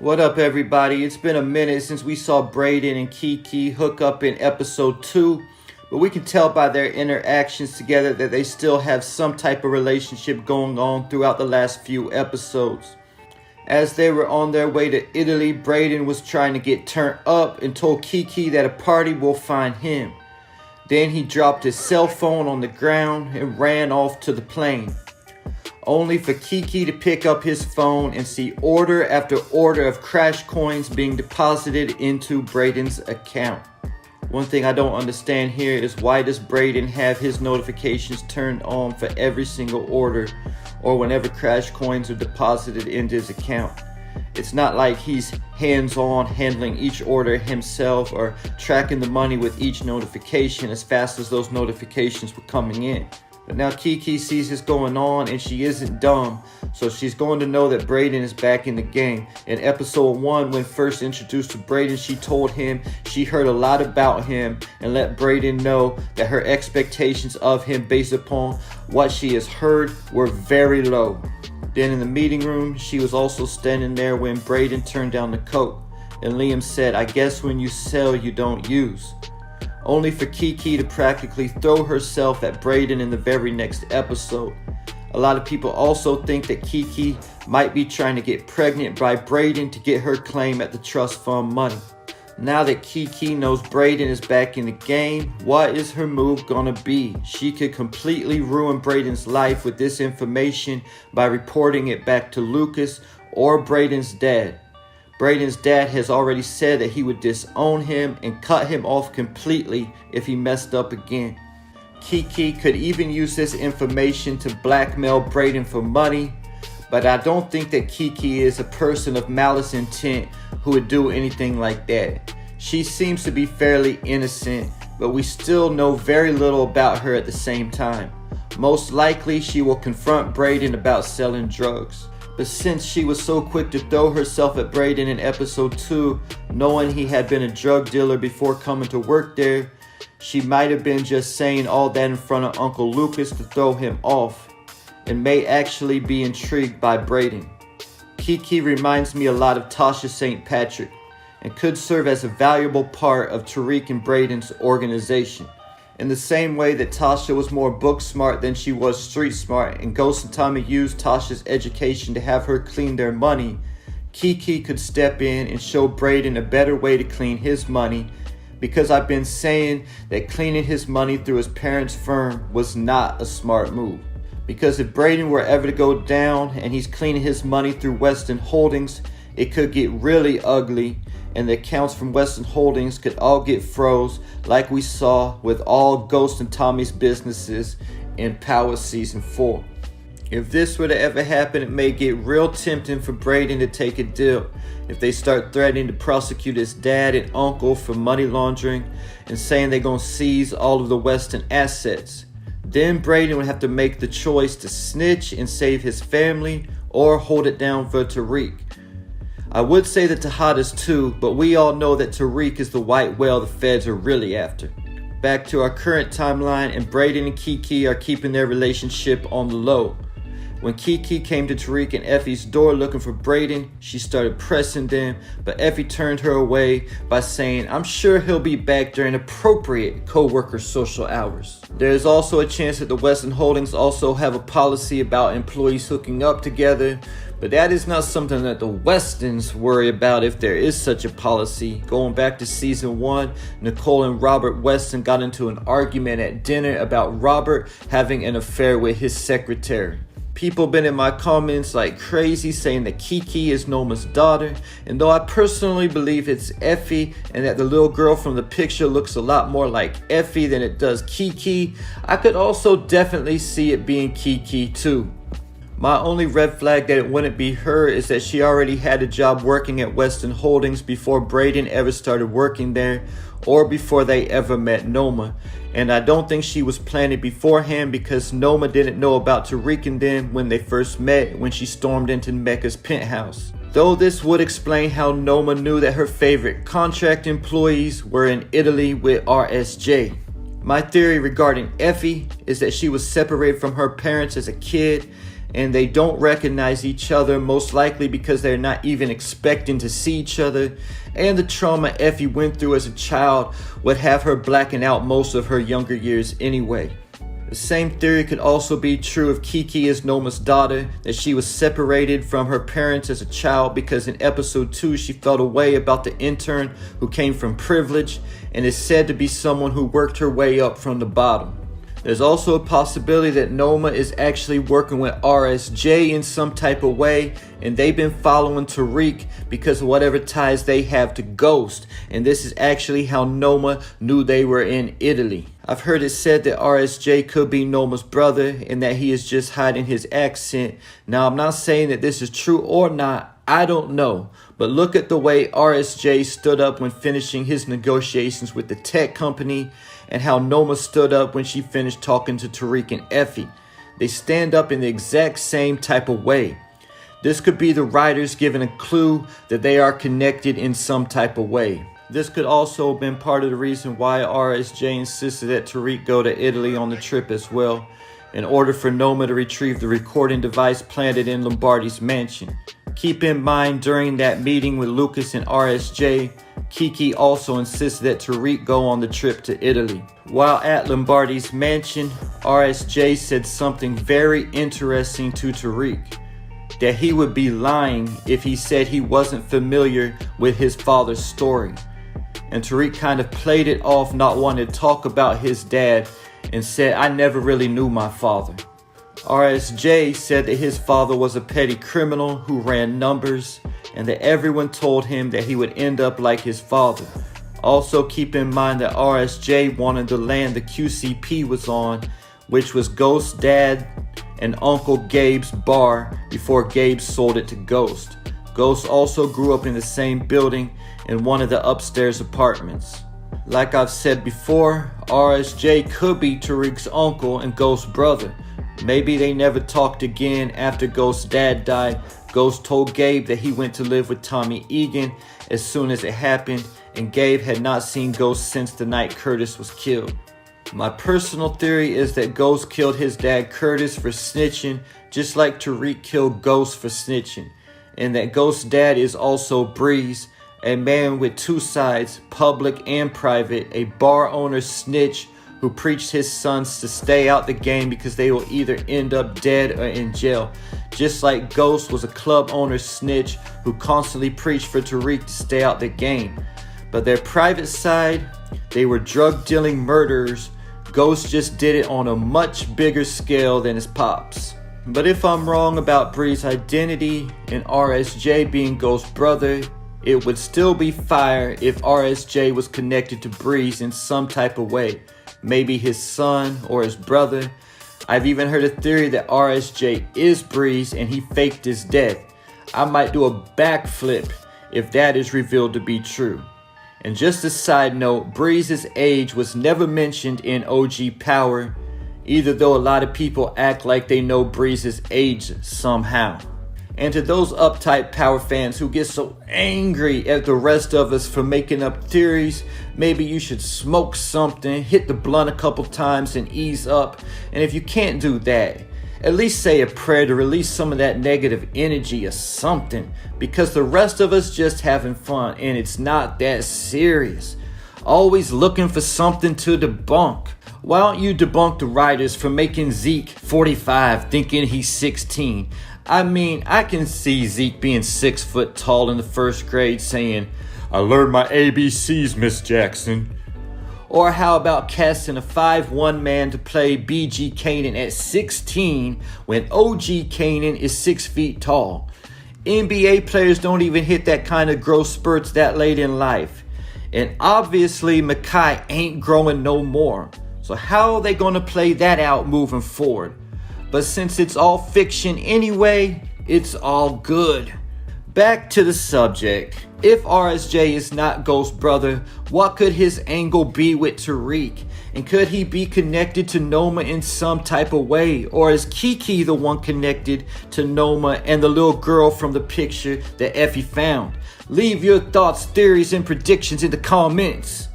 What up, everybody? It's been a minute since we saw Brayden and Keke hook up in episode 2, but we can tell by their interactions together that they still have some type of relationship going on throughout the last few episodes. As they were on their way to Italy, Brayden was trying to get turned up and told Keke that a party will find him. Then he dropped his cell phone on the ground and ran off to the plane, only for Keke to pick up his phone and see order after order of crash coins being deposited into Brayden's account. One thing I don't understand here is, why does Brayden have his notifications turned on for every single order or whenever crash coins are deposited into his account? It's not like he's hands-on handling each order himself or tracking the money with each notification as fast as those notifications were coming in. But now Keke sees this going on and she isn't dumb, so she's going to know that Brayden is back in the game. In episode 1, when first introduced to Brayden, she told him she heard a lot about him and let Brayden know that her expectations of him based upon what she has heard were very low. Then in the meeting room, she was also standing there when Brayden turned down the Coke, and Liam said, "I guess when you sell, you don't use." Only for Keke to practically throw herself at Brayden in the very next episode. A lot of people also think that Keke might be trying to get pregnant by Brayden to get her claim at the trust fund money. Now that Keke knows Brayden is back in the game, what is her move gonna be? She could completely ruin Brayden's life with this information by reporting it back to Lucas or Brayden's dad. Brayden's dad has already said that he would disown him and cut him off completely if he messed up again. Keke could even use this information to blackmail Brayden for money, but I don't think that Keke is a person of malice intent who would do anything like that. She seems to be fairly innocent, but we still know very little about her at the same time. Most likely she will confront Brayden about selling drugs. But since she was so quick to throw herself at Brayden in episode 2, knowing he had been a drug dealer before coming to work there, she might have been just saying all that in front of Uncle Lucas to throw him off, and may actually be intrigued by Brayden. Keke reminds me a lot of Tasha St. Patrick, and could serve as a valuable part of Tariq and Brayden's organization. In the same way that Tasha was more book smart than she was street smart, and Ghost and Tommy used Tasha's education to have her clean their money, Keke could step in and show Brayden a better way to clean his money, because I've been saying that cleaning his money through his parents' firm was not a smart move. Because if Brayden were ever to go down and he's cleaning his money through Weston Holdings, it could get really ugly, and the accounts from Weston Holdings could all get froze like we saw with all Ghost and Tommy's businesses in Power Season 4. If this were to ever happen, it may get real tempting for Brayden to take a deal if they start threatening to prosecute his dad and uncle for money laundering and saying they're going to seize all of the Weston assets. Then Brayden would have to make the choice to snitch and save his family or hold it down for Tariq. I would say that Tejada's too, but we all know that Tariq is the white whale the feds are really after. Back to our current timeline, and Brayden and Keke are keeping their relationship on the low. When Keke came to Tariq and Effie's door looking for Brayden, she started pressing them, but Effie turned her away by saying, "I'm sure he'll be back during appropriate co-worker social hours." There is also a chance that the Weston Holdings also have a policy about employees hooking up together, but that is not something that the Westons worry about if there is such a policy. Going back to season 1, Nicole and Robert Weston got into an argument at dinner about Robert having an affair with his secretary. People been in my comments like crazy saying that Keke is Noma's daughter, and though I personally believe it's Effie and that the little girl from the picture looks a lot more like Effie than it does Keke, I could also definitely see it being Keke too. My only red flag that it wouldn't be her is that she already had a job working at Weston Holdings before Brayden ever started working there, or before they ever met Noma. And I don't think she was planning beforehand, because Noma didn't know about Tariq and them when they first met, when she stormed into Mecca's penthouse. Though this would explain how Noma knew that her favorite contract employees were in Italy with RSJ. My theory regarding Effie is that she was separated from her parents as a kid and they don't recognize each other, most likely because they're not even expecting to see each other, and the trauma Effie went through as a child would have her blacking out most of her younger years anyway. The same theory could also be true of Keke as Noma's daughter, that she was separated from her parents as a child because in episode 2 she felt a way about the intern who came from privilege and is said to be someone who worked her way up from the bottom. There's also a possibility that Noma is actually working with RSJ in some type of way, and they've been following Tariq because of whatever ties they have to Ghost, and this is actually how Noma knew they were in Italy. I've heard it said that RSJ could be Noma's brother and that he is just hiding his accent. Now, I'm not saying that this is true or not, I don't know. But look at the way RSJ stood up when finishing his negotiations with the tech company, and how Noma stood up when she finished talking to Tariq and Effie. They stand up in the exact same type of way. This could be the writers giving a clue that they are connected in some type of way. This could also have been part of the reason why RSJ insisted that Tariq go to Italy on the trip as well, in order for Noma to retrieve the recording device planted in Lombardi's mansion. Keep in mind, during that meeting with Lucas and RSJ, Keke also insisted that Tariq go on the trip to Italy. While at Lombardi's mansion, RSJ said something very interesting to Tariq, that he would be lying if he said he wasn't familiar with his father's story. And Tariq kind of played it off, not wanting to talk about his dad, and said, "I never really knew my father." RSJ said that his father was a petty criminal who ran numbers, and that everyone told him that he would end up like his father. Also keep in mind that RSJ wanted the land the QCP was on, which was Ghost's dad and Uncle Gabe's bar before Gabe sold it to Ghost. Ghost also grew up in the same building in one of the upstairs apartments. Like I've said before, RSJ could be Tariq's uncle and Ghost's brother. Maybe they never talked again after Ghost's dad died. Ghost told Gabe that he went to live with Tommy Egan as soon as it happened, and Gabe had not seen Ghost since the night Curtis was killed. My personal theory is that Ghost killed his dad Curtis for snitching, just like Tariq killed Ghost for snitching, and that Ghost's dad is also Breeze, a man with two sides, public and private, a bar owner snitch who preached his sons to stay out the game because they will either end up dead or in jail. Just like Ghost was a club owner snitch who constantly preached for Tariq to stay out the game. But their private side, they were drug dealing murderers. Ghost just did it on a much bigger scale than his pops. But if I'm wrong about Bree's identity and RSJ being Ghost's brother, it would still be fire if RSJ was connected to Breeze in some type of way. Maybe his son or his brother. I've even heard a theory that RSJ is Breeze and he faked his death. I might do a backflip if that is revealed to be true. And just a side note, Breeze's age was never mentioned in OG Power, either, though a lot of people act like they know Breeze's age somehow. And to those uptight Power fans who get so angry at the rest of us for making up theories, maybe you should smoke something, hit the blunt a couple times and ease up. And if you can't do that, at least say a prayer to release some of that negative energy or something, because the rest of us just having fun and it's not that serious. Always looking for something to debunk. Why don't you debunk the writers for making Zeke 45 thinking he's 16? I mean, I can see Zeke being 6 foot tall in the first grade saying, "I learned my ABCs, Miss Jackson." Or how about casting a 5'1" man to play BG Kanan at 16 when OG Kanan is 6 feet tall? NBA players don't even hit that kind of growth spurts that late in life. And obviously, Makai ain't growing no more. So how are they going to play that out moving forward? But since it's all fiction anyway, it's all good. Back to the subject. If RSJ is not Ghost's brother, what could his angle be with Tariq? And could he be connected to Noma in some type of way? Or is Keke the one connected to Noma and the little girl from the picture that Effie found? Leave your thoughts, theories, and predictions in the comments.